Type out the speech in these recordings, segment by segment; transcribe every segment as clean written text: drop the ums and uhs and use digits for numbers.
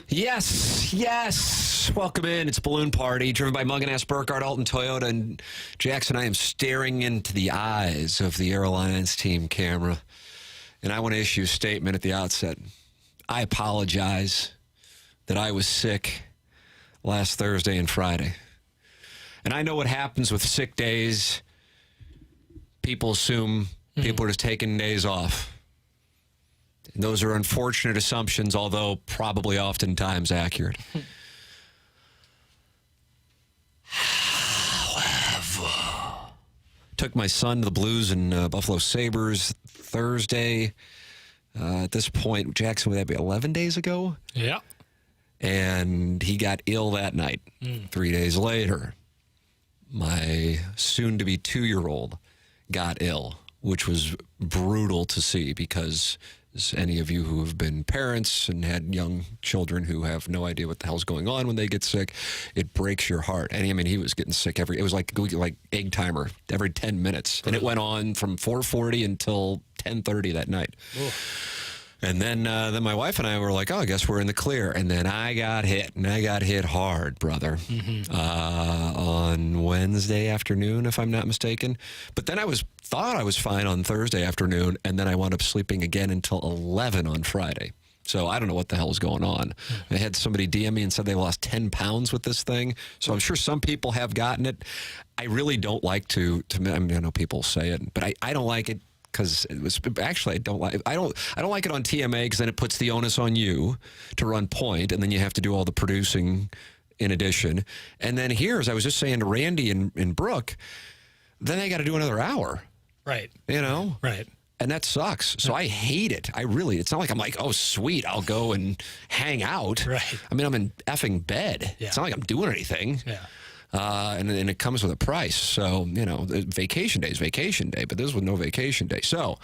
Yes. Welcome in. It's Balloon Party, driven by Mug & Ass Burkhardt, Alton Toyota, and Jackson. I am staring into the eyes of the Airlines team camera, and I want to issue a statement at the outset. I apologize that I was sick last Thursday and Friday. And I know what happens with sick days. People assume people are just taking days off. And those are unfortunate assumptions, although probably oftentimes accurate. However, took my son to the Blues and Buffalo Sabres Thursday. At this point, Jackson, would that be 11 days ago? Yeah. And he got ill that night. 3 days later, my soon-to-be 2-year-old got ill, which was brutal to see because, as any of you who have been parents and had young children who have no idea what the hell's going on when they get sick, it breaks your heart. And I mean, he was getting sick it was like egg timer every 10 minutes. And it went on from 4:40 until 10:30 that night. Ooh. And then my wife and I were like, oh, I guess we're in the clear. And then I got hit, and I got hit hard, brother, on Wednesday afternoon, if I'm not mistaken. But then thought I was fine on Thursday afternoon, and then I wound up sleeping again until 11 on Friday. So I don't know what the hell is going on. I had somebody DM me and said they lost 10 pounds with this thing. So I'm sure some people have gotten it. I really don't like to I mean, I know people say it, but I don't like it. Because it was actually I don't like it on TMA because then it puts the onus on you to run point, and then you have to do all the producing in addition. And then here, as I was just saying to Randy and Brooke, then they got to do another hour. Right. You know? Right. And that sucks. So I hate it. It's not like I'm like, oh, sweet, I'll go and hang out. Right. I mean, I'm in effing bed. Yeah. It's not like I'm doing anything. Yeah. And it comes with a price. So, vacation day is vacation day, but this was no vacation day. So,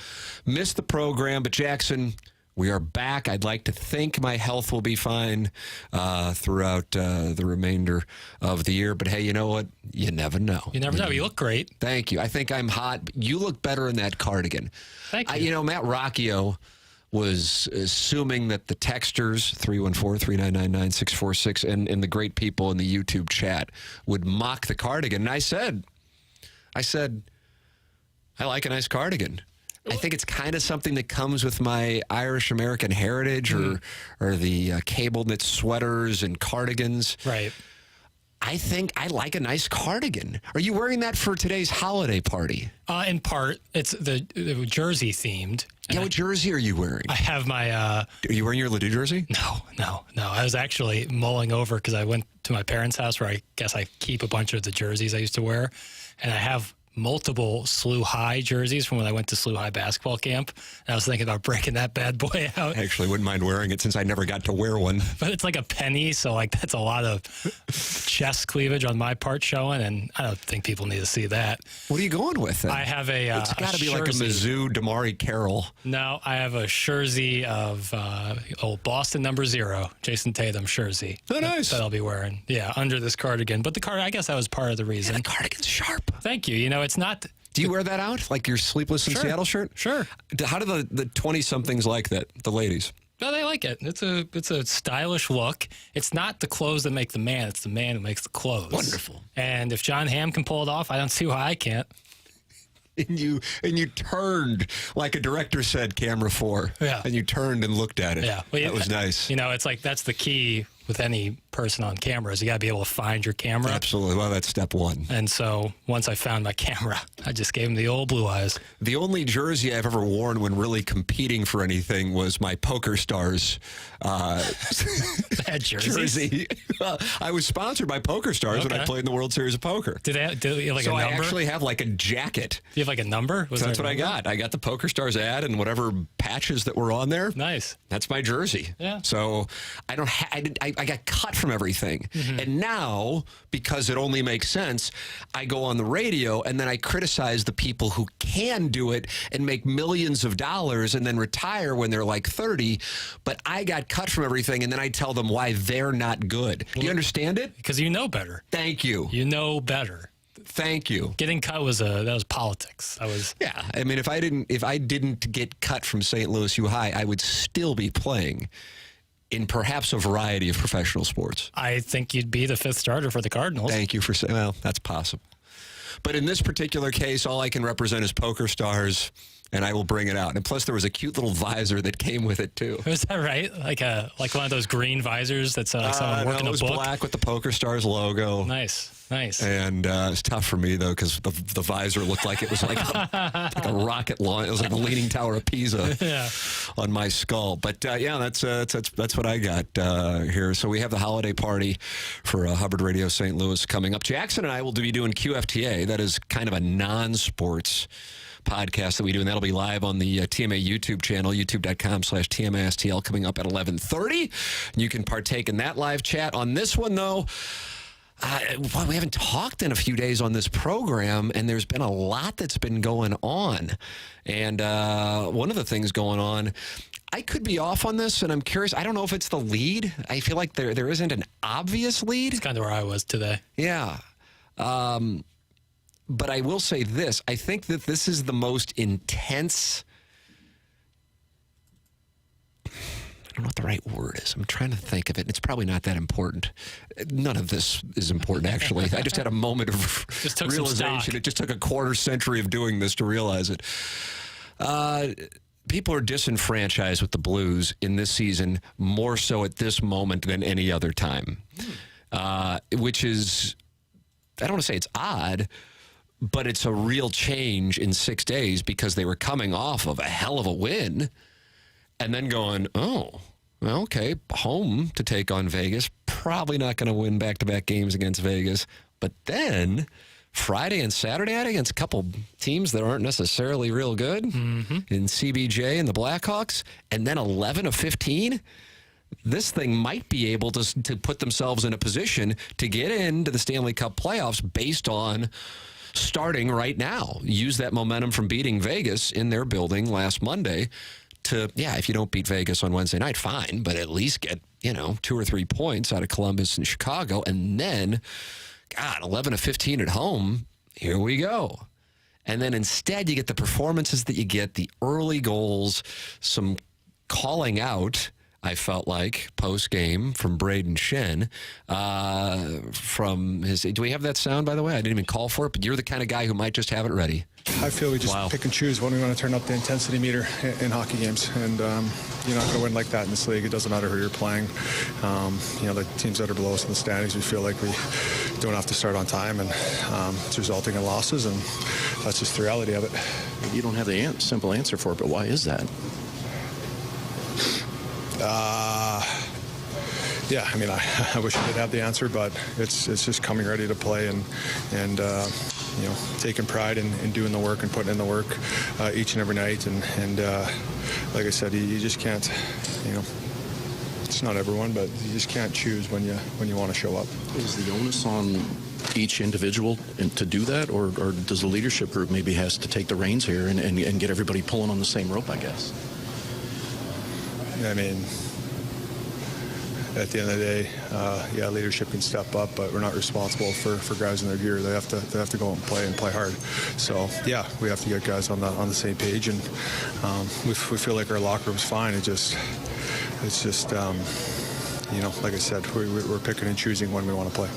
missed the program, but Jackson, we are back. I'd like to think my health will be fine throughout the remainder of the year. But hey, you know what? You never know. You never know. You look great. Thank you. I think I'm hot. You look better in that cardigan. Thank you. Matt Rocchio was assuming that the texters, 314-399-9646, and the great people in the YouTube chat would mock the cardigan. And I said, I like a nice cardigan. I think it's kind of something that comes with my Irish-American heritage or the cable knit sweaters and cardigans. Right. I think I like a nice cardigan. Are you wearing that for today's holiday party? In part, it's the jersey themed. Yeah, what jersey are you wearing? I have my... Are you wearing your Ledoux jersey? No. I was actually mulling over because I went to my parents' house where I guess I keep a bunch of the jerseys I used to wear. And I have multiple SLU High jerseys from when I went to SLU High basketball camp. And I was thinking about breaking that bad boy out. I actually wouldn't mind wearing it since I never got to wear one. But it's like a penny, so that's a lot of chest cleavage on my part showing, and I don't think people need to see that. What are you going with then? I have it's got to be like a Mizzou Damari Carroll. No, I have a jersey of old Boston #0, Jason Tatum jersey. Oh, nice. That I'll be wearing. Yeah, under this cardigan. But I guess that was part of the reason. Yeah, the cardigan's sharp. Thank you. It's not... Do you wear that out? Like your Sleepless in Seattle shirt? Sure. How do the 20-somethings like that, the ladies? No, they like it. It's a stylish look. It's not the clothes that make the man. It's the man who makes the clothes. Wonderful. And if John Hamm can pull it off, I don't see why I can't. And you turned, like a director said, camera 4. Yeah. And you turned and looked at it. Yeah. Well, that was nice. It's like that's the key with any person on camera is you got to be able to find your camera. Absolutely. Well, that's step one. And so once I found my camera, I just gave him the old blue eyes. The only jersey I've ever worn when really competing for anything was my Poker Stars that jersey. I was sponsored by Poker Stars when I played in the World Series of Poker. Did you have like a number? So I actually have like a jacket. Do you have like a number? So that's what I got. I got the Poker Stars ad and whatever patches that were on there. Nice. That's my jersey. Yeah. So I don't. I got cut from everything, and now because it only makes sense, I go on the radio and then I criticize the people who can do it and make millions of dollars and then retire when they're like 30. But I got cut from everything, and then I tell them why they're not good. Do you understand it? Because you know better. Thank you. You know better. Thank you. Getting cut was politics. Yeah. I mean, if I didn't get cut from St. Louis U High, I would still be playing in perhaps a variety of professional sports. I think you'd be the fifth starter for the Cardinals. Thank you for saying, well, that's possible. But in this particular case, all I can represent is poker stars, and I will bring it out. And plus, there was a cute little visor that came with it, too. Is that right? Like one of those green visors that's like someone working no, a it book? was black with the poker stars logo. Nice. And it's tough for me, though, because the visor looked like it was like a rocket launch. It was like the Leaning Tower of Pisa on my skull. But, yeah, that's what I got here. So we have the holiday party for Hubbard Radio St. Louis coming up. Jackson and I will be doing QFTA. That is kind of a non-sports podcast that we do, and that'll be live on the TMA YouTube channel, youtube.com/TMASTL, coming up at 11:30. You can partake in that live chat. On this one, though, we haven't talked in a few days on this program, and there's been a lot that's been going on. And one of the things going on, I could be off on this, and I'm curious. I don't know if it's the lead. I feel like there isn't an obvious lead. It's kind of where I was today. Yeah. But I will say this. I think that this is the most intense... I don't know what the right word is. I'm trying to think of it. It's probably not that important. None of this is important, actually. I just had a moment of realization. It just took a quarter century of doing this to realize it. People are disenfranchised with the Blues in this season, more so at this moment than any other time, which is, I don't want to say it's odd, but it's a real change in 6 days because they were coming off of a hell of a win. And then going, oh, well, okay, home to take on Vegas. Probably not going to win back-to-back games against Vegas. But then Friday and Saturday night against a couple teams that aren't necessarily real good in CBJ and the Blackhawks. And then 11 of 15. This thing might be able to put themselves in a position to get into the Stanley Cup playoffs based on starting right now. Use that momentum from beating Vegas in their building last Monday to, if you don't beat Vegas on Wednesday night, fine, but at least get, 2 or 3 points out of Columbus and Chicago. And then, 11 of 15 at home, here we go. And then instead you get the performances that you get, the early goals, some calling out, I felt like, post-game from Brayden Schenn. From his, do we have that sound, by the way? I didn't even call for it, but you're the kind of guy who might just have it ready. I feel we just pick and choose when we want to turn up the intensity meter in hockey games. And you're not going to win like that in this league. It doesn't matter who you're playing. The teams that are below us in the standings, we feel like we don't have to start on time, and it's resulting in losses, and that's just the reality of it. You don't have the simple answer for it, but why is that? I wish I did have the answer, but it's just coming ready to play and taking pride in doing the work and putting in the work each and every night. And like I said, you just can't, it's not everyone, but you just can't choose when you want to show up. Is the onus on each individual to do that, or does the leadership group maybe has to take the reins here and get everybody pulling on the same rope, I guess? I mean, at the end of the day, leadership can step up, but we're not responsible for guys in their gear. They have to go and play hard. So we have to get guys on the same page, and we feel like our locker room's fine. It's just like I said, we're picking and choosing when we want to play.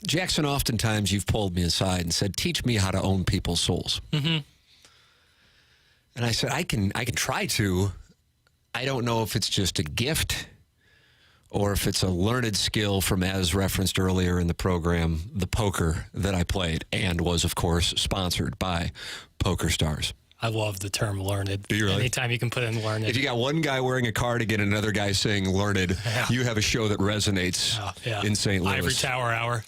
Jackson, oftentimes you've pulled me aside and said, "Teach me how to own people's souls." Mm-hmm. And I said, I can try to. I don't know if it's just a gift or if it's a learned skill from, as referenced earlier in the program, the poker that I played and was, of course, sponsored by Poker Stars. I love the term learned. Do you really? Anytime you can put in learned. If you got one guy wearing a cardigan and another guy saying learned, you have a show that resonates in St. Louis. Ivory Tower Hour.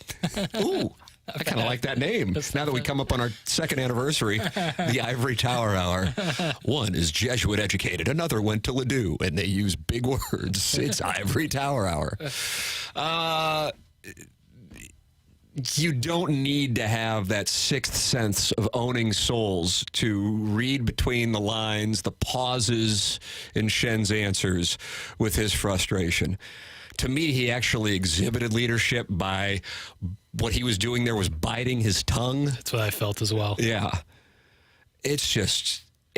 Ooh. I kind of like that name. Now that we come up on our second anniversary, the Ivory Tower Hour. One is Jesuit educated. Another went to Ladue, and they use big words. It's Ivory Tower Hour. You don't need to have that sixth sense of owning souls to read between the lines, the pauses in Schenn's answers with his frustration. To me, he actually exhibited leadership by what he was doing there was biting his tongue. That's what I felt as well. Yeah. It's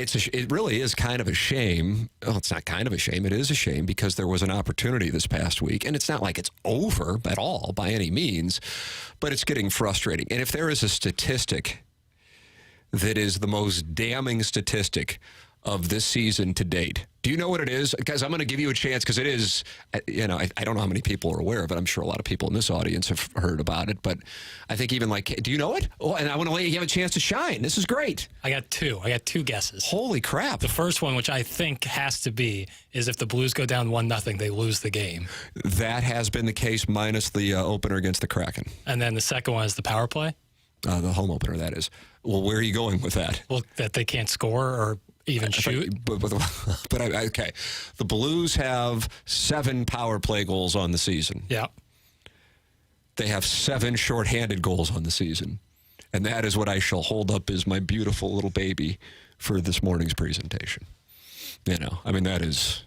it really is kind of a shame. Well, it's not kind of a shame. It is a shame because there was an opportunity this past week, and it's not like it's over at all by any means, but it's getting frustrating. And if there is a statistic that is the most damning statistic of this season to date, do you know what it is? Because I'm going to give you a chance, because it is, I don't know how many people are aware of it. I'm sure a lot of people in this audience have heard about it, but I think even do you know it? Oh, and I want to let you have a chance to shine. This is great. I got two guesses. Holy crap. The first one, which I think has to be, is if the Blues go down 1-0, they lose the game. That has been the case minus the opener against the Kraken. And then the second one is the power play. The home opener, that is. Well, where are you going with that? Well, that they can't score or even shoot. Okay. The Blues have 7 power play goals on the season. Yeah. They have 7 shorthanded goals on the season. And that is what I shall hold up as my beautiful little baby for this morning's presentation. I mean, that is...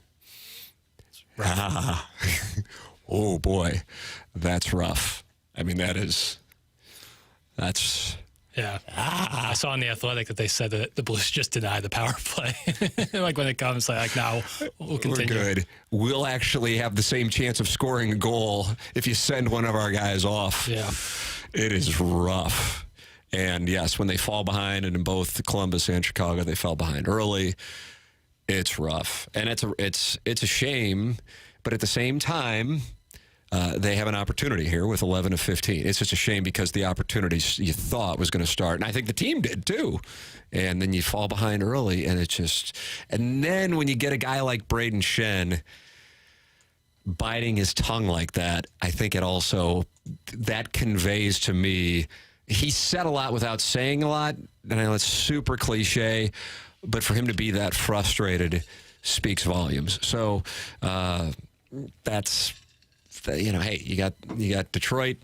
Oh, boy. That's rough. I mean, that's... Yeah. I saw in The Athletic that they said that the Blues just deny the power play. Like when it comes, like, now we'll continue. We're good. We'll actually have the same chance of scoring a goal if you send one of our guys off. Yeah. It is rough. And yes, when they fall behind, and in both Columbus and Chicago, they fell behind early. It's rough. And it's a shame, but at the same time, they have an opportunity here with 11 of 15. It's just a shame because the opportunities you thought was going to start, and I think the team did too, and then you fall behind early, and and then when you get a guy like Brayden Schenn biting his tongue like that, I think that conveys to me, he said a lot without saying a lot, and I know it's super cliche, but for him to be that frustrated speaks volumes. So that's... hey, you got Detroit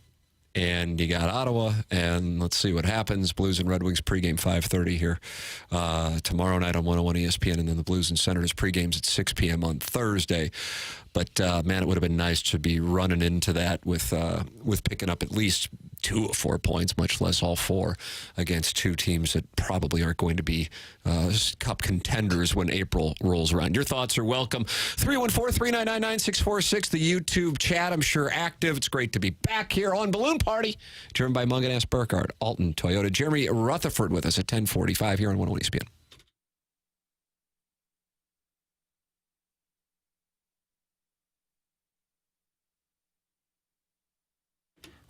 and you got Ottawa, and let's see what happens. Blues and Red Wings pregame 5:30 here tomorrow night on 101 ESPN, and then the Blues and Senators pregames at 6 p.m. on Thursday. But man, it would have been nice to be running into that with picking up at least 2 of 4 points, much less all 4, against 2 teams that probably aren't going to be cup contenders when April rolls around. Your thoughts are welcome. 314-399-9646, the YouTube chat, I'm sure active. It's great to be back here on Balloon Party, driven by Mungan Burkhardt, Alton Toyota. Jeremy Rutherford with us at 10:45 here on 101 ESPN.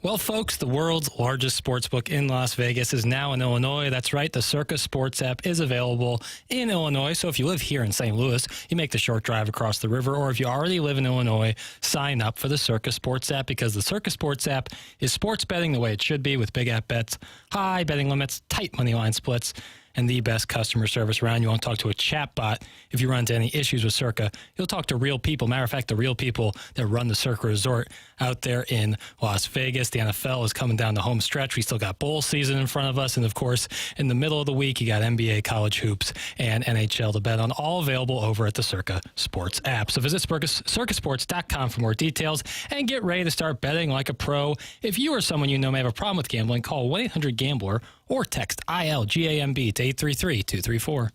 Well, folks, the world's largest sportsbook in Las Vegas is now in Illinois. That's right. The Circa Sports app is available in Illinois. So if you live here in St. Louis, you make the short drive across the river, or if you already live in Illinois, sign up for the Circa Sports app, because the Circa Sports app is sports betting the way it should be, with big app bets, high betting limits, tight money line splits, and the best customer service around. You won't talk to a chat bot if you run into any issues with Circa. You'll talk to real people. Matter of fact, the real people that run the Circa Resort out there in Las Vegas. The NFL is coming down the home stretch. We still got bowl season in front of us. And, of course, in the middle of the week, you got NBA, college hoops, and NHL to bet on, all available over at the Circa Sports app. So visit circasports.com for more details and get ready to start betting like a pro. If you or someone you know may have a problem with gambling, call 1-800-GAMBLER or text ILGAMB to 833-234.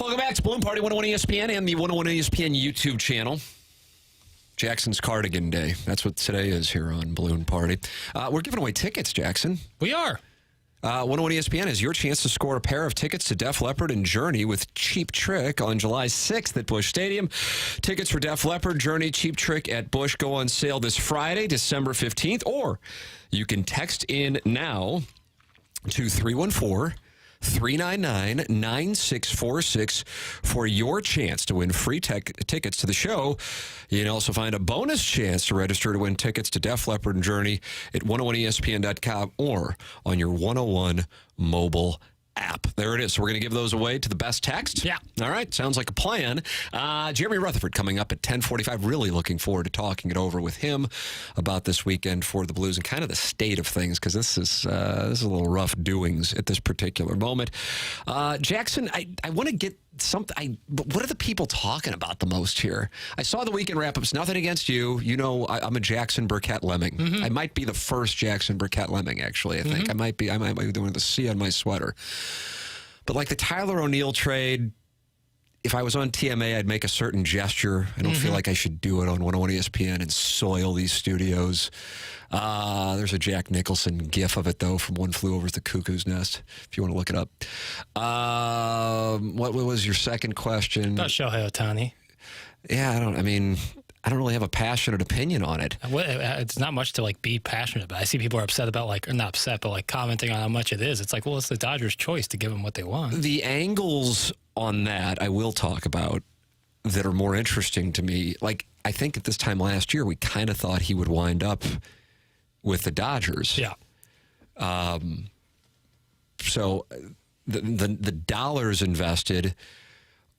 Welcome back to Balloon Party 101 ESPN and the 101 ESPN YouTube channel. Jackson's Cardigan Day. That's what today is here on Balloon Party. We're giving away tickets, Jackson. We are. 101 ESPN is your chance to score a pair of tickets to Def Leppard and Journey with Cheap Trick on July 6th at Busch Stadium. Tickets for Def Leppard, Journey, Cheap Trick at Busch go on sale this Friday, December 15th, or you can text in now to 314-399-9646 for your chance to win free tickets to the show. You can also find a bonus chance to register to win tickets to Def Leppard and Journey at 101ESPN.com or on your 101 mobile app. There it is. So we're going to give those away to the best text. Yeah. All right. Sounds like a plan. Jeremy Rutherford coming up at 10:45. Really looking forward to talking it over with him about this weekend for the Blues and kind of the state of things, because this is a little rough doings at this particular moment. Jackson, I want to get something. What are the people talking about the most here? I saw the weekend wrap-ups. Nothing against you. You know, I'm a Jackson Burkett Lemming. Mm-hmm. I might be the first Jackson Burkett Lemming, actually. I think I might be doing the C on my sweater. But like the Tyler O'Neill trade, if I was on TMA, I'd make a certain gesture. I don't feel like I should do it on 101 ESPN and soil these studios. There's a Jack Nicholson gif of it, though, from One Flew Over the Cuckoo's Nest, if you want to look it up. What was your second question? About Shohei Ohtani. Yeah, I don't really have a passionate opinion on it. It's not much to like be passionate about. I see people are upset about or not upset, but like commenting on how much it is. It's like, well, it's the Dodgers' choice to give them what they want. The angles on that I will talk about that are more interesting to me. Like, I think at this time last year, we kind of thought he would wind up with the Dodgers. Yeah. So the dollars invested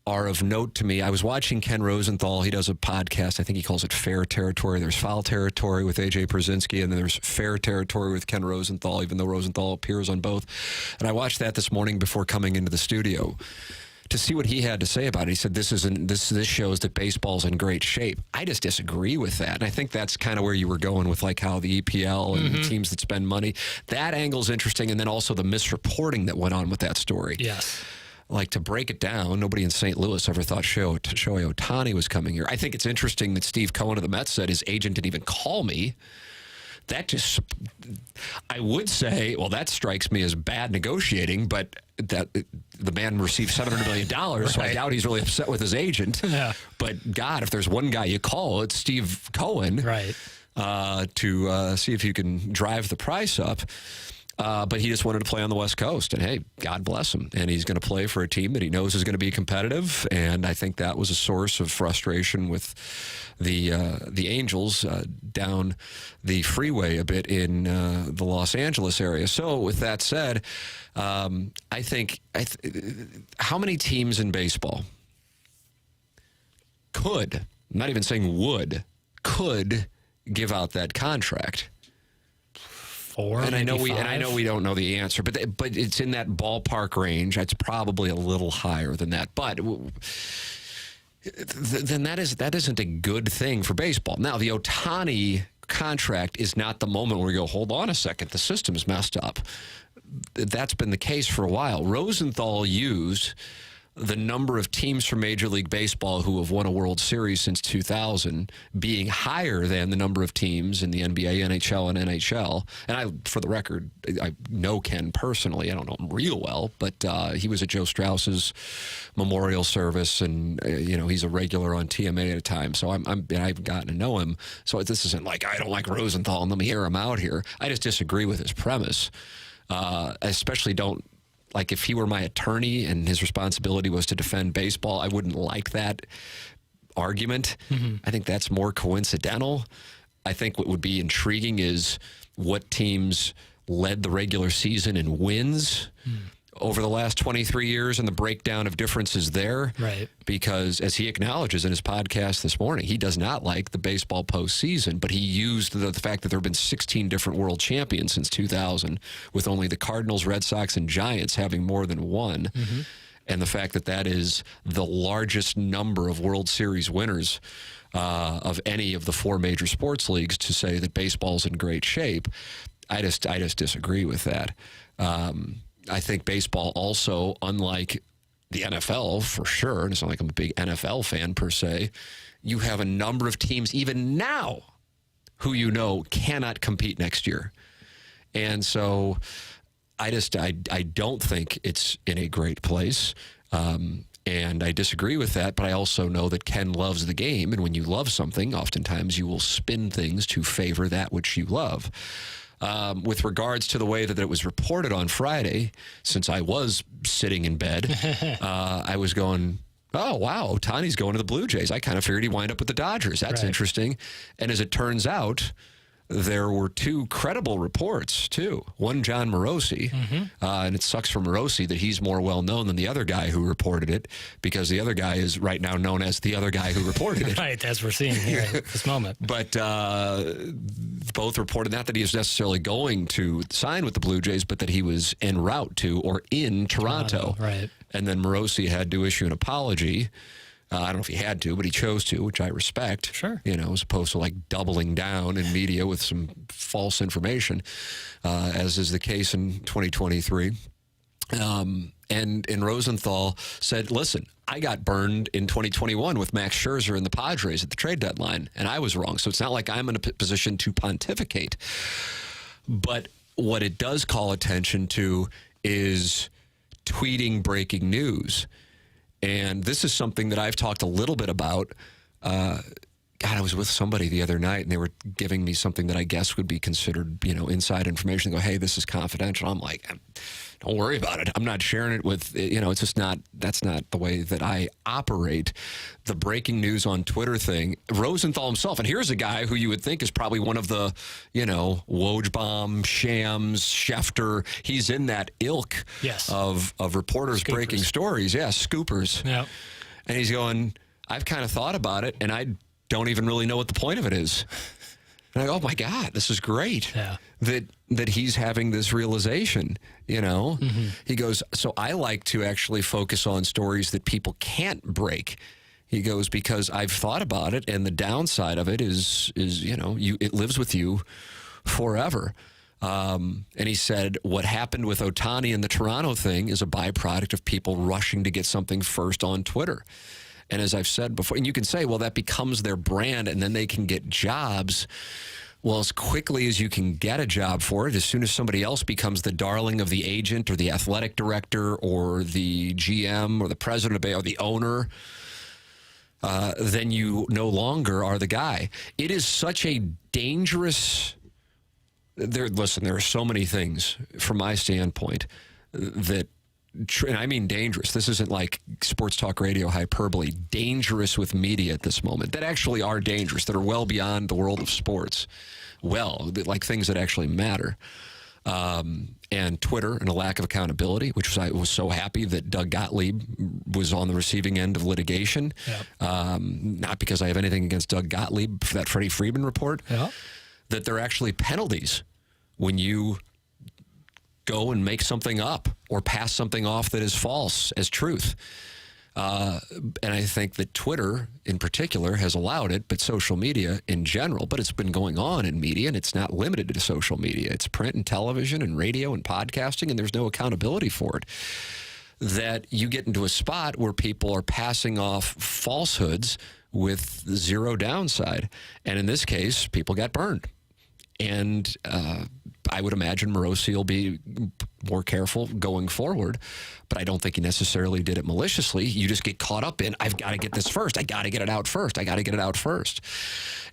are of note to me. I was watching Ken Rosenthal. He does a podcast. I think he calls it Fair Territory. There's Foul Territory with A.J. Brzezinski, and then there's Fair Territory with Ken Rosenthal, even though Rosenthal appears on both. And I watched that this morning before coming into the studio to see what he had to say about it. He said, this shows that baseball's in great shape. I just disagree with that. And I think that's kind of where you were going with like how the EPL and teams that spend money. That angle's interesting. And then also the misreporting that went on with that story. Yes. Like, to break it down, nobody in St. Louis ever thought Shohei Ohtani was coming here. I think it's interesting that Steve Cohen of the Mets said his agent didn't even call me. That just, I would say, well, that strikes me as bad negotiating, but that the man received $700 million, so I doubt he's really upset with his agent. Yeah. But, God, if there's one guy you call, it's Steve Cohen. Right. To see if you can drive the price up. But he just wanted to play on the West Coast, and hey, God bless him. And he's going to play for a team that he knows is going to be competitive, and I think that was a source of frustration with the Angels down the freeway a bit in the Los Angeles area. So with that said, I think how many teams in baseball could, I'm not even saying would, could give out that contract? And I know we don't know the answer, but it's in that ballpark range. It's probably a little higher than that, but then that isn't a good thing for baseball. Now, the Ohtani contract is not the moment where we go, hold on a second, the system's messed up. That's been the case for a while. Rosenthal used the number of teams from Major League Baseball who have won a World Series since 2000 being higher than the number of teams in the NBA, NHL, and NHL. And for the record, I know Ken personally. I don't know him real well, but he was at Joe Strauss's memorial service, and he's a regular on TMA at a time. So I've gotten to know him. So this isn't like I don't like Rosenthal and let me air him out here. I just disagree with his premise. Especially don't. Like, if he were my attorney and his responsibility was to defend baseball, I wouldn't like that argument. Mm-hmm. I think that's more coincidental. I think what would be intriguing is what teams led the regular season in wins over the last 23 years and the breakdown of differences there. Right. Because, as he acknowledges in his podcast this morning, he does not like the baseball postseason, but he used the fact that there have been 16 different world champions since 2000, with only the Cardinals, Red Sox, and Giants having more than one. Mm-hmm. And the fact that that is the largest number of World Series winners of any of the four major sports leagues to say that baseball's in great shape. I just disagree with that. I think baseball also, unlike the NFL for sure, and it's not like I'm a big NFL fan per se, you have a number of teams even now who you know cannot compete next year. And so I don't think it's in a great place. And I disagree with that, but I also know that Ken loves the game. And when you love something, oftentimes you will spin things to favor that which you love. With regards to the way that it was reported on Friday, since I was sitting in bed, I was going, oh, wow, Ohtani's going to the Blue Jays. I kind of figured he'd wind up with the Dodgers. That's interesting. And as it turns out, there were two credible reports, too. One, John Morosi, and it sucks for Morosi that he's more well-known than the other guy who reported it, because the other guy is right now known as the other guy who reported it. Right, as we're seeing here at this moment. But both reported not that he was necessarily going to sign with the Blue Jays, but that he was en route to or in Toronto. Right. And then Morosi had to issue an apology. I don't know if he had to, but he chose to, which I respect. Sure. You know, as opposed to like doubling down in media with some false information, as is the case in 2023. And Rosenthal said, listen, I got burned in 2021 with Max Scherzer and the Padres at the trade deadline, and I was wrong. So it's not like I'm in a position to pontificate. But what it does call attention to is tweeting breaking news. And this is something that I've talked a little bit about. God, I was with somebody the other night, and they were giving me something that I guess would be considered, inside information. They go, hey, this is confidential. I'm like, don't worry about it. I'm not sharing it with, it's just not, that's not the way that I operate. The breaking news on Twitter thing, Rosenthal himself, and here's a guy who you would think is probably one of the, Wojbomb, Shams, Schefter. He's in that ilk of reporters Scoopers. Breaking stories. Yeah, scoopers. Yeah. And he's going, I've kind of thought about it, and I don't even really know what the point of it is. And I go, oh, my God, this is great. Yeah. That he's having this realization, He goes, so I like to actually focus on stories that people can't break. He goes, because I've thought about it, and the downside of it is it lives with you forever. And he said what happened with Ohtani and the Toronto thing is a byproduct of people rushing to get something first on Twitter. And as I've said before, and you can say, well, that becomes their brand, and then they can get jobs. Well, as quickly as you can get a job for it, as soon as somebody else becomes the darling of the agent or the athletic director or the GM or the president or the owner, then you no longer are the guy. It is such a dangerous... Listen, there are so many things from my standpoint that... And I mean dangerous. This isn't like sports talk radio hyperbole. Dangerous with media at this moment that actually are dangerous, that are well beyond the world of sports. Like things that actually matter. And Twitter and a lack of accountability, which I was so happy that Doug Gottlieb was on the receiving end of litigation. Yeah. Not because I have anything against Doug Gottlieb for that Freddie Freeman report. Yeah. That there are actually penalties when you go and make something up or pass something off that is false as truth. And I think that Twitter in particular has allowed it, but social media in general, but it's been going on in media, and it's not limited to social media. It's print and television and radio and podcasting, and there's no accountability for it. That you get into a spot where people are passing off falsehoods with zero downside. And in this case, people got burned. And I would imagine Morosi will be more careful going forward, but I don't think he necessarily did it maliciously. You just get caught up in, I've got to get this first. I got to get it out first. I got to get it out first.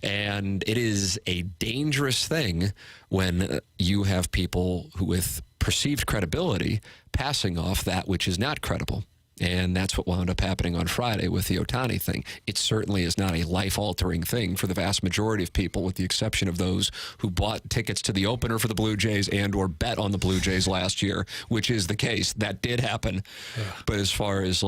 And it is a dangerous thing when you have people who, with perceived credibility, passing off that which is not credible. And that's what wound up happening on Friday with the Ohtani thing. It certainly is not a life-altering thing for the vast majority of people, with the exception of those who bought tickets to the opener for the Blue Jays and or bet on the Blue Jays last year, which is the case. That did happen. Yeah. But as far as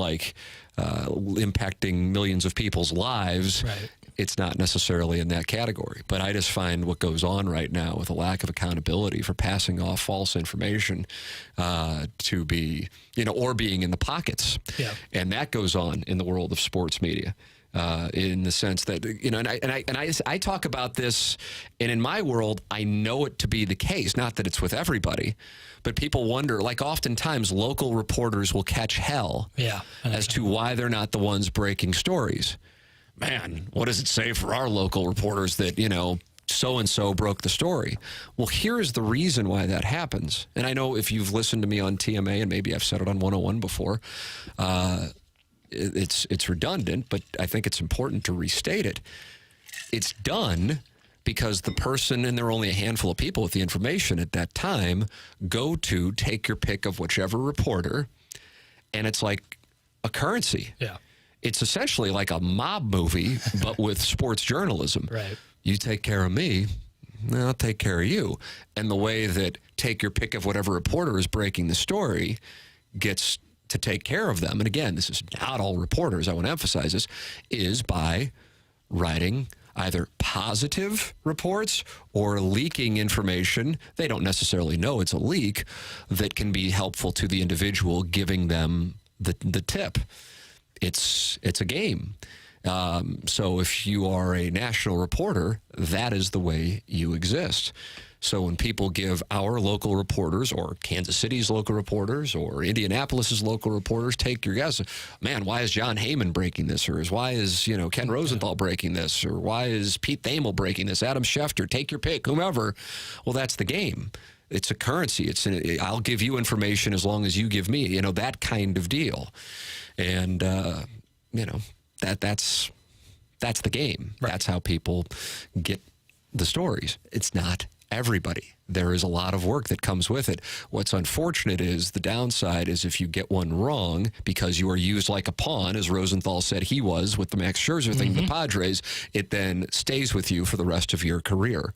impacting millions of people's lives, right, it's not necessarily in that category. But I just find what goes on right now with a lack of accountability for passing off false information to be, or being in the pockets. Yeah. And that goes on in the world of sports media. in the sense that, I talk about this, and in my world, I know it to be the case. Not that it's with everybody, but people wonder, like oftentimes local reporters will catch hell as to why they're not the ones breaking stories. Man, what does it say for our local reporters that, so-and-so broke the story? Well, here's the reason why that happens. And I know if you've listened to me on TMA, and maybe I've said it on 101 before, it's redundant, but I think it's important to restate it. It's done because the person, and there are only a handful of people with the information at that time, take your pick of whichever reporter, and it's like a currency. Yeah. It's essentially like a mob movie, but with sports journalism. Right. You take care of me, I'll take care of you. And the way that take your pick of whatever reporter is breaking the story gets to take care of them, and again, this is not all reporters, I want to emphasize this, is by writing either positive reports or leaking information they don't necessarily know it's a leak that can be helpful to the individual, giving them the tip. It's a game. So if you are a national reporter, that is the way you exist. So when people give our local reporters, or Kansas City's local reporters, or Indianapolis's local reporters, take your guess. Man, why is John Heyman breaking this? Or why is Ken Rosenthal breaking this? Or why is Pete Thamel breaking this? Adam Schefter, take your pick, whomever. Well, that's the game. It's a currency. I'll give you information as long as you give me. That kind of deal. And that's the game. Right. That's how people get the stories. It's not everybody. There is a lot of work that comes with it. What's unfortunate is the downside is if you get one wrong because you are used like a pawn, as Rosenthal said he was with the Max Scherzer thing, the Padres, it then stays with you for the rest of your career.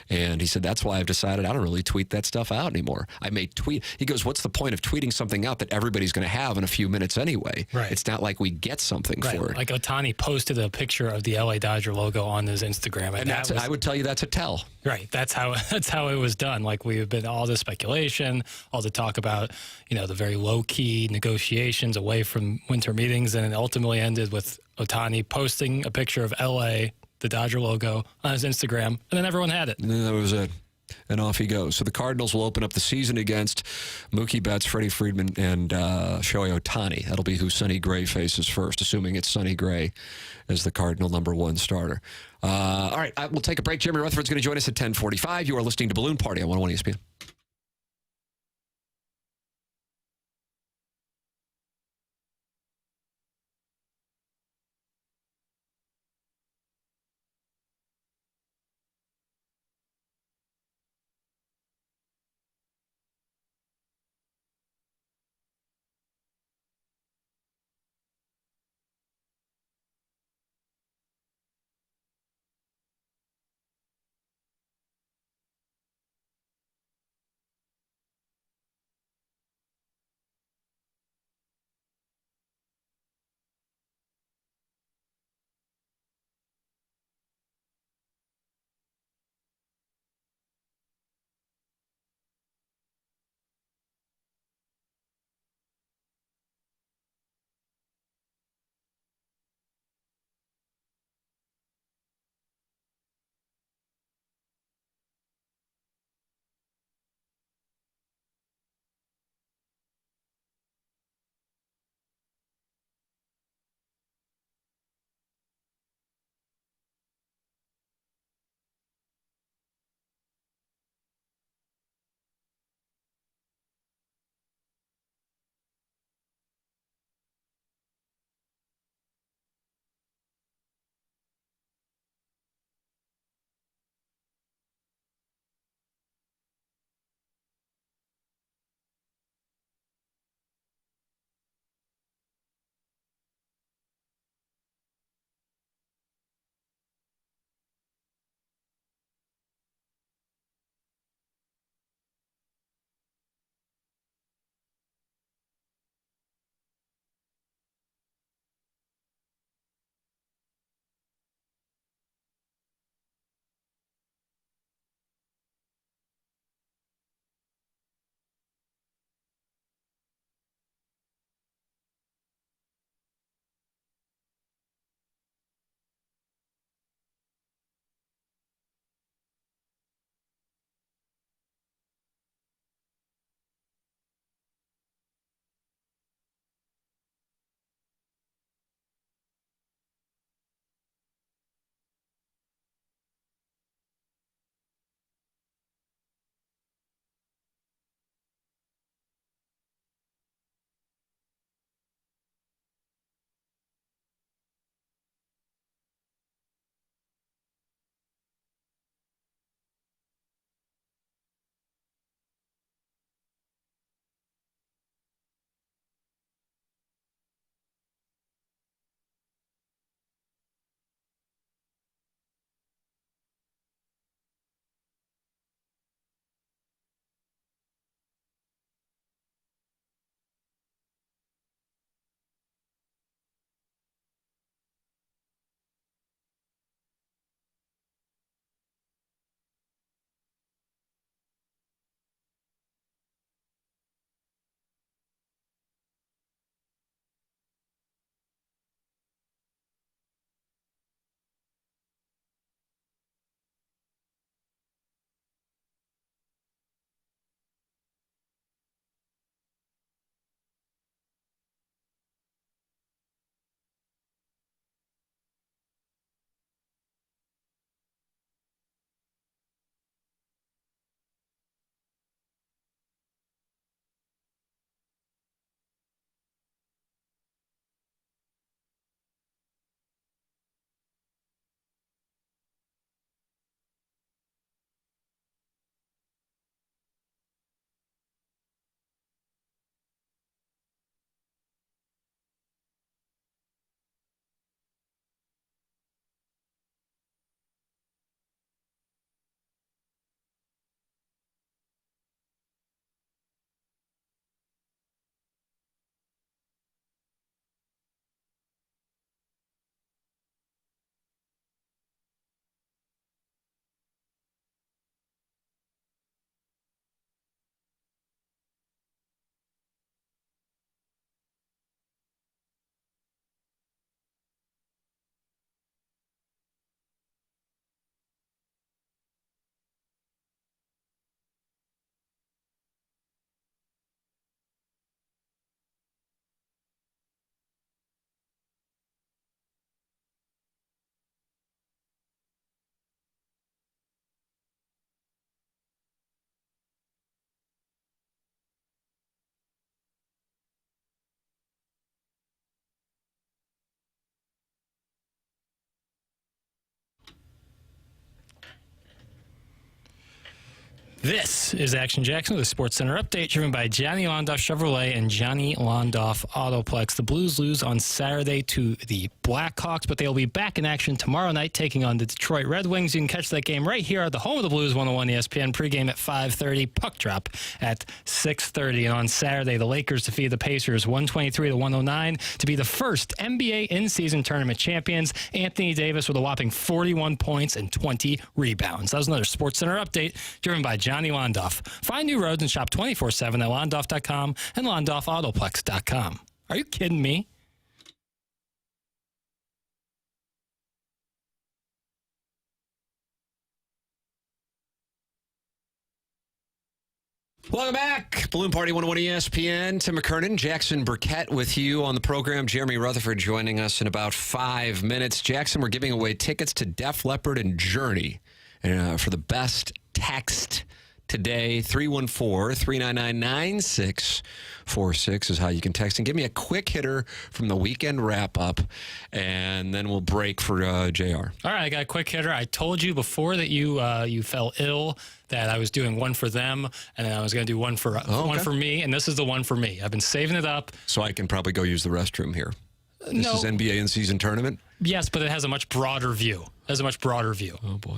And he said, that's why I've decided I don't really tweet that stuff out anymore. I may tweet. He goes, what's the point of tweeting something out that everybody's going to have in a few minutes anyway? Right. It's not like we get something for it. Like Ohtani posted a picture of the LA Dodger logo on his Instagram. And I would tell you that's a tell. Right. That's how it was done. Like, we've been all the speculation, all the talk about, the very low-key negotiations away from winter meetings, and it ultimately ended with Ohtani posting a picture of L.A., the Dodger logo, on his Instagram, and then everyone had it. And that was it. And off he goes. So the Cardinals will open up the season against Mookie Betts, Freddie Freeman, and Shohei Ohtani. That'll be who Sonny Gray faces first, assuming it's Sonny Gray as the Cardinal #1 starter. All right, we'll take a break. Jeremy Rutherford's going to join us at 10:45. You are listening to Balloon Party on 101 ESPN. This is Action Jackson with a Sports Center update driven by Johnny Londoff Chevrolet and Johnny Londoff Autoplex. The Blues lose on Saturday to the Blackhawks, but they'll be back in action tomorrow night taking on the Detroit Red Wings. You can catch that game right here at the home of the Blues, 101 ESPN. Pregame at 5:30, puck drop at 6:30. And on Saturday, the Lakers defeated the Pacers 123-109 to be the first NBA in-season tournament champions. Anthony Davis with a whopping 41 points and 20 rebounds. That was another Sports Center update driven by Johnny Londoff. Find new roads and shop 24/7 at londoff.com and londoffautoplex.com. Are you kidding me? Welcome back. Balloon Party 101 ESPN. Tim McKernan, Jackson Burkett with you on the program. Jeremy Rutherford joining us in about 5 minutes. Jackson, we're giving away tickets to Def Leppard and Journey for the best text today. 314-399-9646 is how you can text. And give me a quick hitter from the weekend wrap-up, and then we'll break for JR. All right, I got a quick hitter. I told you before that you fell ill that I was doing one for them, and then I was going to do one for one for me, and this is the one for me. I've been saving it up. So I can probably go use the restroom here. This is NBA in-season tournament? Yes, but it has a much broader view. Oh, boy.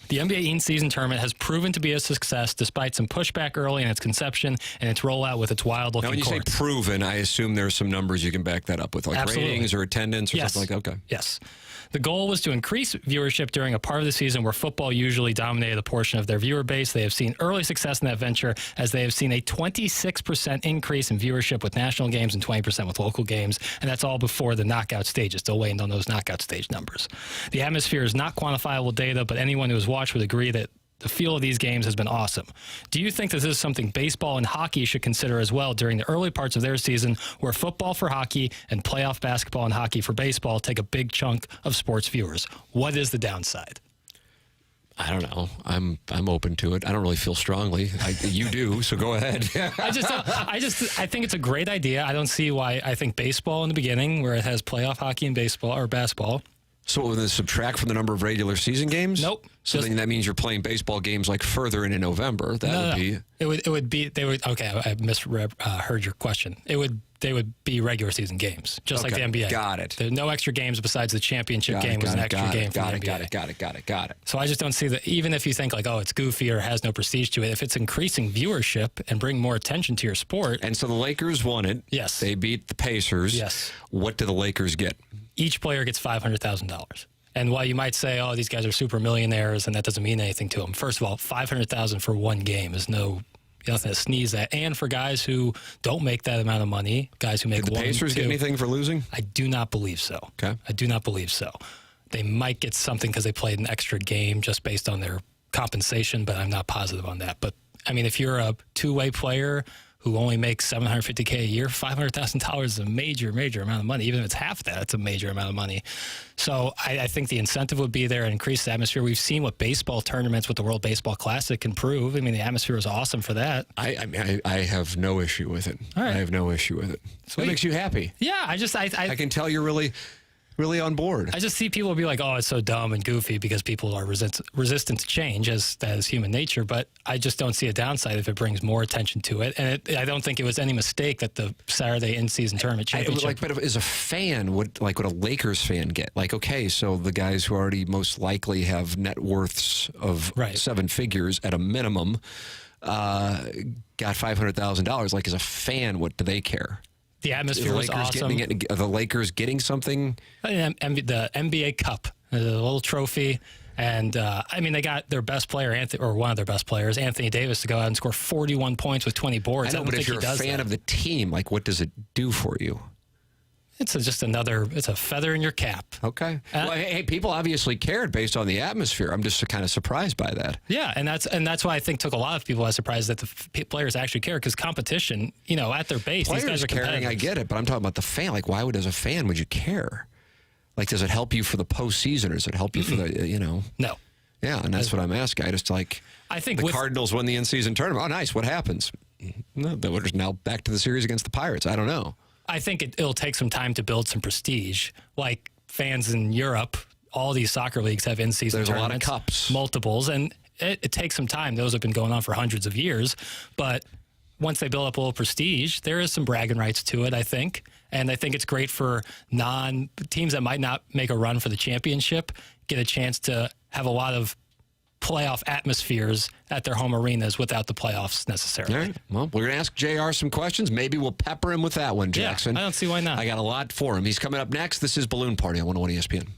The NBA in-season tournament has proven to be a success despite some pushback early in its conception and its rollout with its wild-looking courts. Now, when you say proven, I assume there's some numbers you can back that up with, like Absolutely. ratings or attendance or something like that. Okay. Yes. The goal was to increase viewership during a part of the season where football usually dominated a portion of their viewer base. They have seen early success in that venture as they have seen a 26% increase in viewership with national games and 20% with local games, and that's all before the knockout stages. Still waiting on those knockout stage numbers. The atmosphere is not quantifiable data, but anyone who has watched would agree that the feel of these games has been awesome. Do you think that this is something baseball and hockey should consider as well during the early parts of their season, where football for hockey and playoff basketball and hockey for baseball take a big chunk of sports viewers? What is the downside? I don't know. I'm open to it. I don't really feel strongly. You do, so go ahead. I think it's a great idea. I don't see why. I think baseball in the beginning, where it has playoff hockey and baseball or basketball. So will they subtract from the number of regular season games? Nope. So then that means you're playing baseball games like further into November. It would be they would okay, I misheard your question. They would be regular season games, just like the NBA. Got it. There's no extra games besides the championship game was an extra game for the NBA. Got it. So I just don't see that, even if you think like, oh, it's goofy or has no prestige to it, if it's increasing viewership and bring more attention to your sport. And so the Lakers won it. Yes. They beat the Pacers. Yes. What do the Lakers get? Each player gets $500,000. And while you might say, oh, these guys are super millionaires and that doesn't mean anything to them, first of all, $500,000 for one game is nothing to sneeze at. And for guys who don't make that amount of money, guys who make Did the Pacers get anything for losing? I do not believe so. Okay. I do not believe so. They might get something because they played an extra game just based on their compensation, but I'm not positive on that. But, I mean, if you're a two-way player who only makes $750K a year, $500,000 is a major amount of money. Even if it's half that, it's a major amount of money. So I think the incentive would be there and increase the atmosphere. We've seen what baseball tournaments with the World Baseball Classic can prove. I mean, the atmosphere is awesome for that. I have no issue with it. All right. I have no issue with it. Sweet. What makes you happy? Yeah, I can tell you're really on board. I just see people be like, oh, it's so dumb and goofy because people are resistant to change, as that is human nature. But I just don't see a downside if it brings more attention to it. And I don't think it was any mistake that the Saturday in-season tournament championship. But as a fan, what a Lakers fan get? Like, okay, so the guys who already most likely have net worths of seven figures at a minimum got $500,000. Like, as a fan, what do they care? The atmosphere was awesome. Are the Lakers getting something? The NBA Cup, the little trophy. And, I mean, they got their best player, or one of their best players, Anthony Davis, to go out and score 41 points with 20 boards. I know, but if you're a fan of the team, like, what does it do for you? It's it's a feather in your cap. Okay. Well, hey, people obviously cared based on the atmosphere. I'm just kind of surprised by that. Yeah, and that's why I think took a lot of people by surprise that the players actually care, because competition, at their base, players these guys are caring, I get it, but I'm talking about the fan. Like, why as a fan would you care? Like, does it help you for the postseason, or does it help you for the, No. Yeah, and that's what I'm asking. I think the Cardinals win the in-season tournament. Oh, nice. What happens? No, they're now back to the series against the Pirates. I don't know. I think it'll take some time to build some prestige. Like fans in Europe, all these soccer leagues have in-season tournaments. There's a lot of cups. Multiples. And it takes some time. Those have been going on for hundreds of years. But once they build up a little prestige, there is some bragging rights to it, I think. And I think it's great for teams that might not make a run for the championship get a chance to have a lot of playoff atmospheres at their home arenas without the playoffs necessarily. All right. Well, we're going to ask JR some questions. Maybe we'll pepper him with that one, Jackson. Yeah, I don't see why not. I got a lot for him. He's coming up next. This is Balloon Party on 101 ESPN.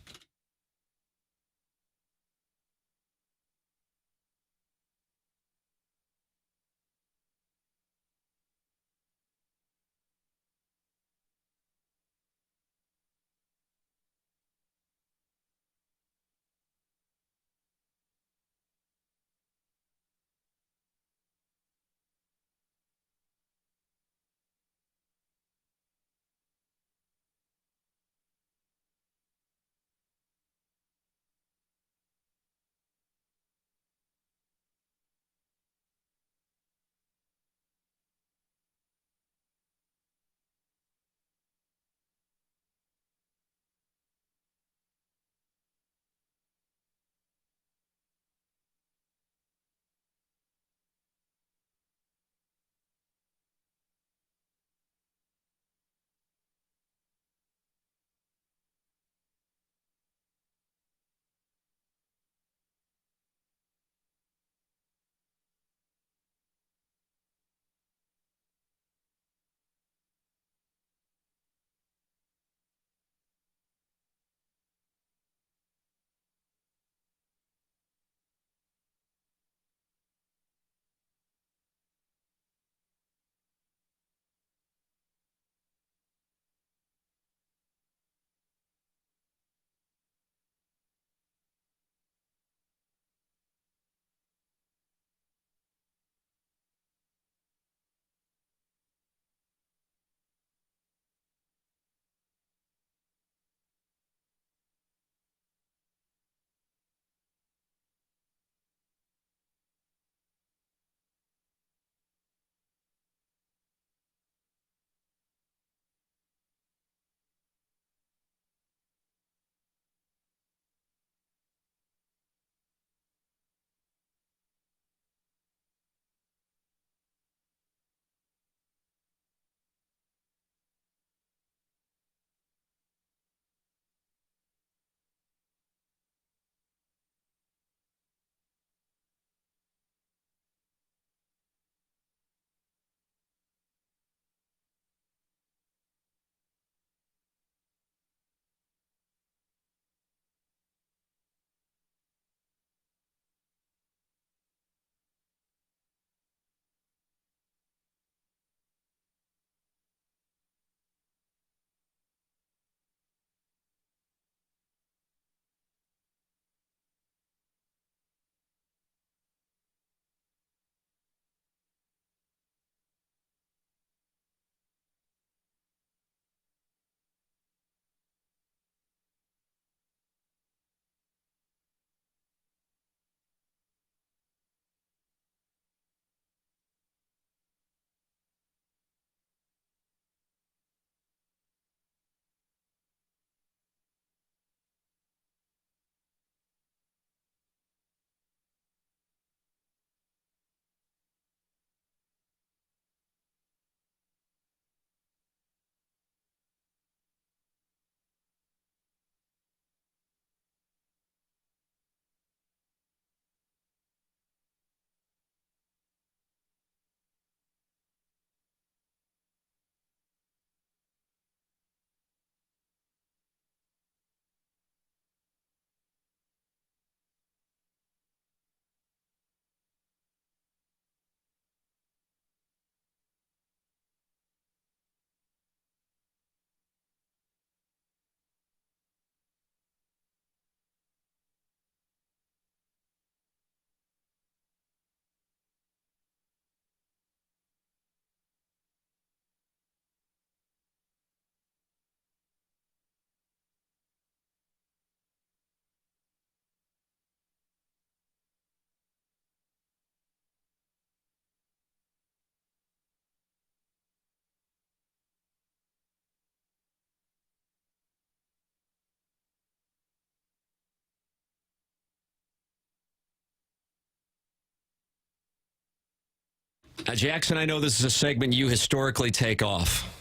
Jackson, I know this is a segment you historically take off.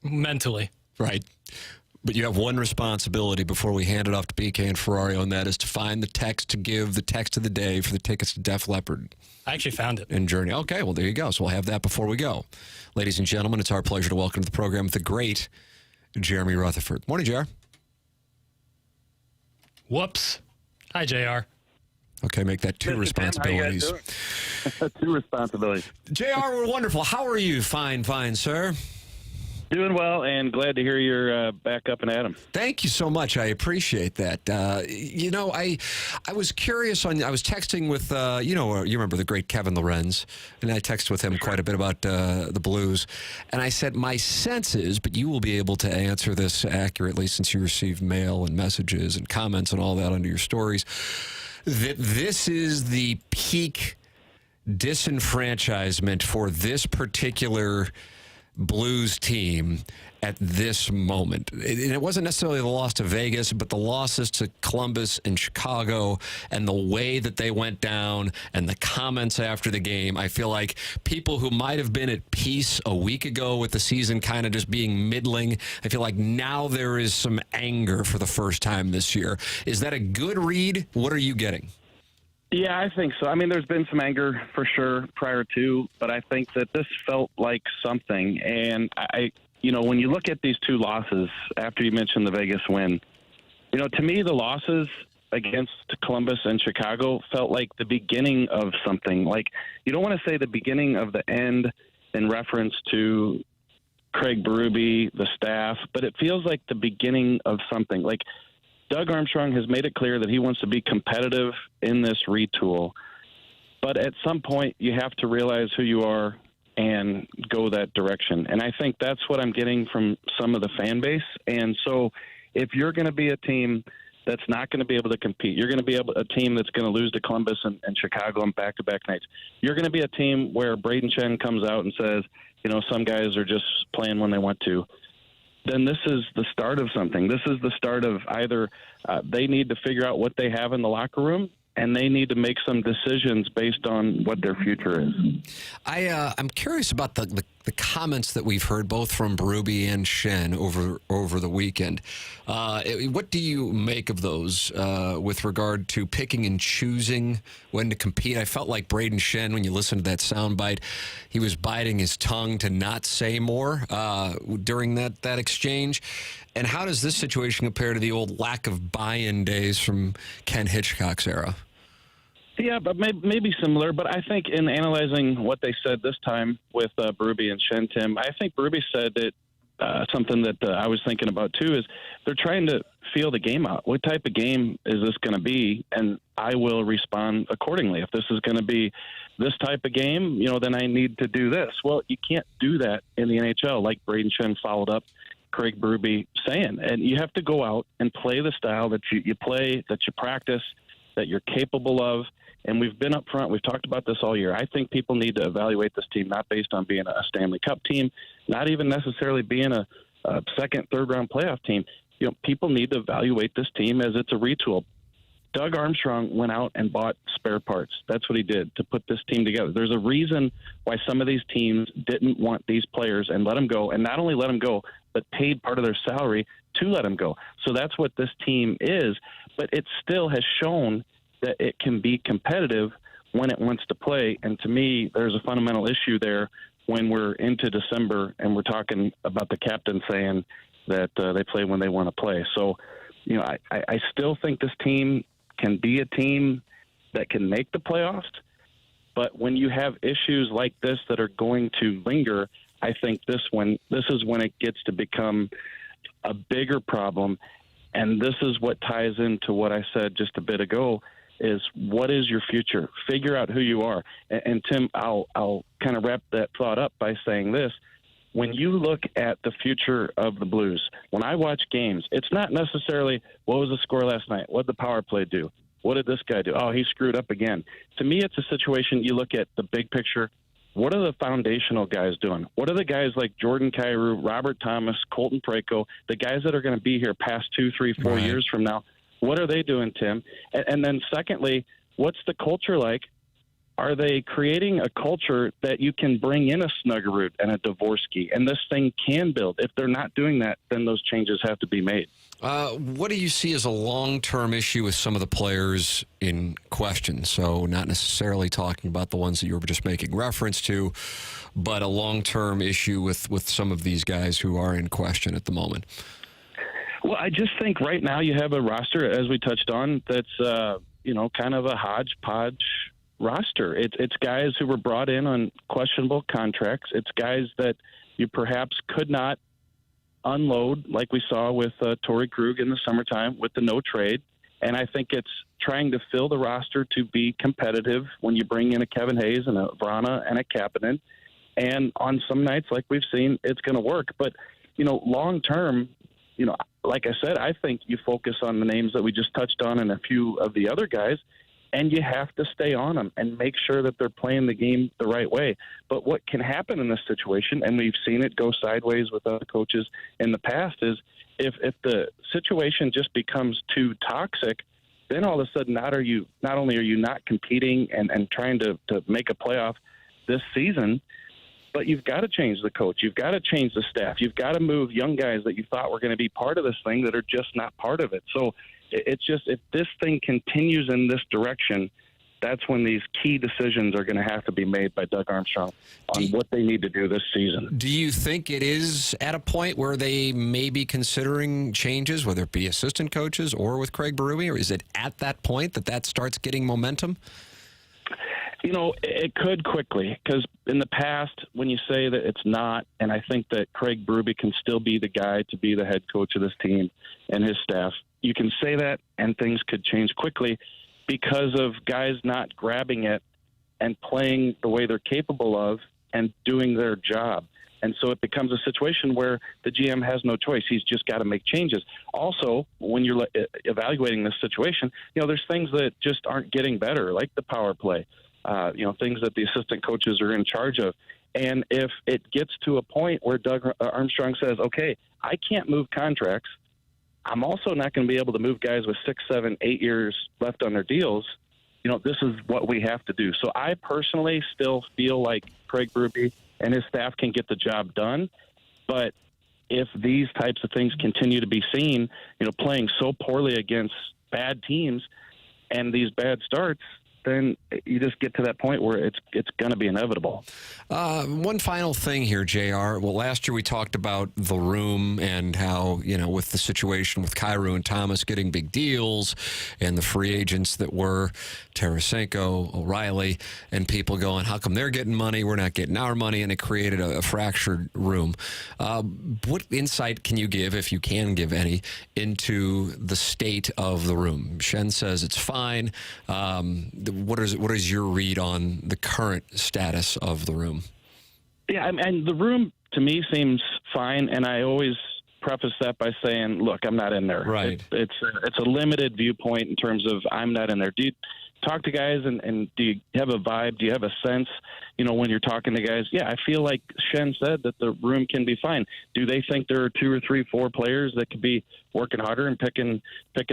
Mentally. Right. But you have one responsibility before we hand it off to BK and Ferrario, and that is to find the text to give the text of the day for the tickets to Def Leppard. I actually found it. And Journey. Okay, well, there you go. So we'll have that before we go. Ladies and gentlemen, it's our pleasure to welcome to the program the great Jeremy Rutherford. Morning, JR. Whoops. Hi, JR. Okay, make that two responsibilities. Two responsibilities. JR, we're wonderful. How are you? Fine, sir. Doing well, and glad to hear you're back up and at 'em. Thank you so much. I appreciate that. I was curious I was texting with, you remember the great Kevin Lorenz, and I texted with him quite a bit about the Blues. And I said, my sense is, but you will be able to answer this accurately since you received mail and messages and comments and all that under your stories, that this is the peak disenfranchisement for this particular Blues team at this moment. It wasn't necessarily the loss to Vegas, but the losses to Columbus and Chicago and the way that they went down and the comments after the game. I feel like people who might have been at peace a week ago with the season kind of just being middling, I feel like now there is some anger for the first time this year. Is that a good read? What are you getting? Yeah, I think so. I mean, there's been some anger for sure prior to, but I think that this felt like something. And when you look at these two losses after you mentioned the Vegas win, to me, the losses against Columbus and Chicago felt like the beginning of something. Like, you don't want to say the beginning of the end in reference to Craig Berube, the staff, but it feels like the beginning of something. Like, Doug Armstrong has made it clear that he wants to be competitive in this retool. But at some point, you have to realize who you are and go that direction. And I think that's what I'm getting from some of the fan base. And so if you're going to be a team that's not going to be able to compete, you're going to be a team that's going to lose to Columbus and Chicago on back-to-back nights. You're going to be a team where Brayden Schenn comes out and says, some guys are just playing when they want to. Then this is the start of something. This is the start of either they need to figure out what they have in the locker room, and they need to make some decisions based on what their future is. I'm curious about the comments that we've heard both from Berube and Schenn over the weekend. What do you make of those with regard to picking and choosing when to compete? I felt like Brayden Schenn, when you listen to that soundbite, he was biting his tongue to not say more during that exchange. And how does this situation compare to the old lack of buy-in days from Ken Hitchcock's era? Yeah, but maybe similar. But I think in analyzing what they said this time with Berube and Schenn, Tim, I think Berube said that something that I was thinking about too is they're trying to feel the game out. What type of game is this going to be? And I will respond accordingly. If this is going to be this type of game, then I need to do this. Well, you can't do that in the NHL, like Brayden Schenn followed up Craig Berube saying. And you have to go out and play the style that you play, that you practice, that you're capable of. And we've been up front. We've talked about this all year. I think people need to evaluate this team not based on being a Stanley Cup team, not even necessarily being a second, third-round playoff team. People need to evaluate this team as it's a retool. Doug Armstrong went out and bought spare parts. That's what he did to put this team together. There's a reason why some of these teams didn't want these players and let them go, and not only let them go, but paid part of their salary to let them go. So that's what this team is, but it still has shown that it can be competitive when it wants to play. And to me, there's a fundamental issue there when we're into December and we're talking about the captain saying that they play when they want to play. So, I still think this team can be a team that can make the playoffs. But when you have issues like this that are going to linger, I think this is when it gets to become a bigger problem. And this is what ties into what I said just a bit ago, is what is your future? Figure out who you are. And Tim, I'll kind of wrap that thought up by saying this. When you look at the future of the Blues, when I watch games, it's not necessarily what was the score last night? What did the power play do? What did this guy do? Oh, he screwed up again. To me, it's a situation you look at the big picture. What are the foundational guys doing? What are the guys like Jordan Kyrou, Robert Thomas, Colton Parayko, the guys that are going to be here past 2, 3, 4 years from now? What are they doing, Tim? And then secondly, what's the culture like are they creating a culture that you can bring in a Snuggerud and a Dvorsky, and this thing can build? If they're not doing that, then those changes have to be made. What do you see as a long-term issue with some of the players in question? So not necessarily talking about the ones that you were just making reference to, but a long-term issue with some of these guys who are in question at the moment. Well, I just think right now you have a roster, as we touched on, that's kind of a hodgepodge roster. It's guys who were brought in on questionable contracts. It's guys that you perhaps could not unload, like we saw with Torrey Krug in the summertime with the no trade. And I think it's trying to fill the roster to be competitive when you bring in a Kevin Hayes and a Vrana and a Kapanen. And on some nights, like we've seen, it's going to work. But, long term, like I said, I think you focus on the names that we just touched on and a few of the other guys, and you have to stay on them and make sure that they're playing the game the right way. But what can happen in this situation, and we've seen it go sideways with other coaches in the past, is if the situation just becomes too toxic, then all of a sudden not only are you not competing and trying to make a playoff this season, but you've got to change the coach. You've got to change the staff. You've got to move young guys that you thought were going to be part of this thing that are just not part of it. So it's just, if this thing continues in this direction, that's when these key decisions are going to have to be made by Doug Armstrong on what they need to do this season. Do you think it is at a point where they may be considering changes, whether it be assistant coaches or with Craig Berube, or is it at that point that starts getting momentum? It could quickly, because in the past, when you say that it's not, and I think that Craig Berube can still be the guy to be the head coach of this team and his staff, you can say that and things could change quickly because of guys not grabbing it and playing the way they're capable of and doing their job. And so it becomes a situation where the GM has no choice. He's just got to make changes. Also, when you're evaluating this situation, there's things that just aren't getting better, like the power play. Things that the assistant coaches are in charge of. And if it gets to a point where Doug Armstrong says, okay, I can't move contracts, I'm also not going to be able to move guys with 6, 7, 8 years left on their deals, this is what we have to do. So I personally still feel like Craig Berube and his staff can get the job done. But if these types of things continue to be seen, playing so poorly against bad teams and these bad starts, then you just get to that point where it's going to be inevitable. One final thing here, JR. Well, last year we talked about the room and how, with the situation with Kyrou and Thomas getting big deals and the free agents that were Tarasenko, O'Reilly, and people going, how come they're getting money, we're not getting our money, and it created a fractured room. What insight can you give, if you can give any, into the state of the room? Schenn says it's fine. What is your read on the current status of the room? Yeah, and the room to me seems fine, and I always preface that by saying, look, I'm not in there. Right. It's a limited viewpoint in terms of I'm not in there. Do you talk to guys and do you have a vibe? Do you have a sense, when you're talking to guys? Yeah, I feel like Schenn said that the room can be fine. Do they think there are 2 or 3, 4 players that could be working harder and picking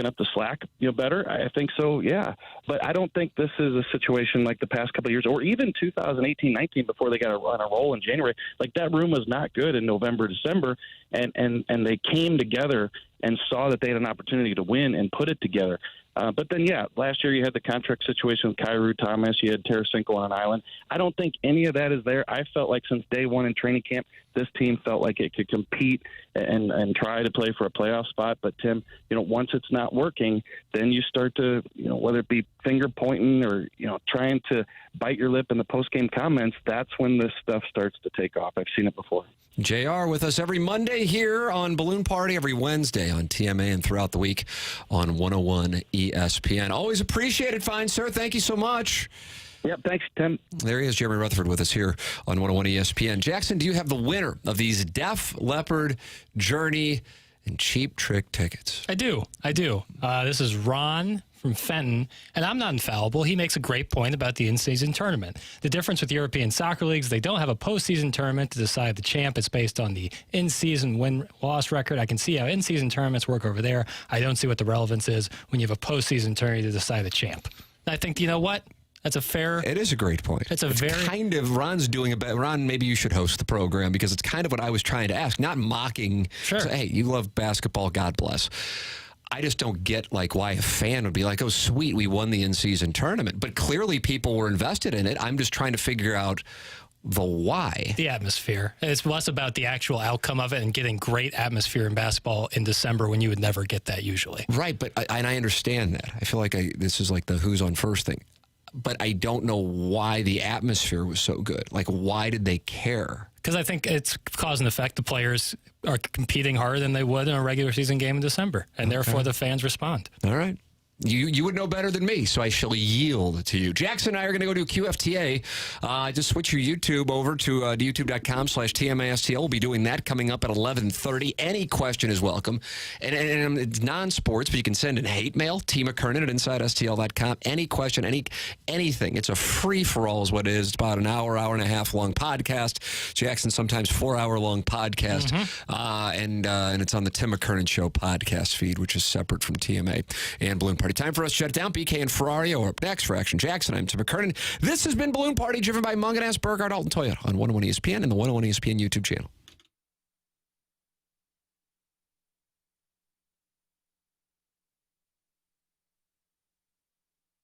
up the slack, better? I think so, yeah. But I don't think this is a situation like the past couple of years, or even 2018-19 before they got on a roll in January. Like, that room was not good in November, December, and they came together and saw that they had an opportunity to win and put it together. But then, last year you had the contract situation with Kyrou, Thomas. You had Tarasenko on an island. I don't think any of that is there. I felt like since day one in training camp, this team felt like it could compete and try to play for a playoff spot. But, Tim, once it's not working, then you start to, whether it be finger pointing or, trying to bite your lip in the post-game comments, that's when this stuff starts to take off. I've seen it before. JR with us every Monday here on Balloon Party, every Wednesday on TMA, and throughout the week on 101 ESPN. Always appreciate it, fine sir. Thank you so much. Yep, thanks, Tim. There he is, Jeremy Rutherford, with us here on 101 ESPN. Jackson, do you have the winner of these Def Leppard, Journey, and Cheap Trick tickets? I do. This is Ron from Fenton, and I'm not infallible. He makes a great point about the in-season tournament. The difference with European soccer leagues, they don't have a postseason tournament to decide the champ. It's based on the in-season win-loss record. I can see how in-season tournaments work over there. I don't see what the relevance is when you have a postseason tournament to decide the champ. And I think, you know what? That's a fair. It is a great point. It's kind of Ron's doing a bit. Ron, maybe you should host the program because it's kind of what I was trying to ask. Not mocking. Sure. Say, hey, you love basketball. God bless. I just don't get why a fan would be like, oh, sweet, we won the in-season tournament. But clearly people were invested in it. I'm just trying to figure out the why. The atmosphere. It's less about the actual outcome of it and getting great atmosphere in basketball in December when you would never get that usually. Right, but I understand that. I feel like this is like the who's on first thing. But I don't know why the atmosphere was so good. Why did they care? Because I think it's cause and effect. The players are competing harder than they would in a regular season game in December, and therefore the fans respond. All right. You would know better than me, so I shall yield to you. Jackson and I are going to go do QFTA. Just switch your YouTube over to youtube.com/TMASTL. We'll be doing that coming up at 11:30. Any question is welcome. And it's non-sports, but you can send in hate mail, T. McKernan at InsideSTL.com. Any question, anything. It's a free-for-all is what it is. It's about an hour and a half long podcast. Jackson, sometimes 4-hour-long podcast. And it's on the Tim McKernan Show podcast feed, which is separate from TMA and Balloon Party. Time for us to shut it down. BK and Ferrari are up next for Action Jackson. I'm Tim McKernan. This has been Balloon Party, driven by Munganess, Burghardt, Alton Toyota on 101 ESPN and the 101 ESPN YouTube channel.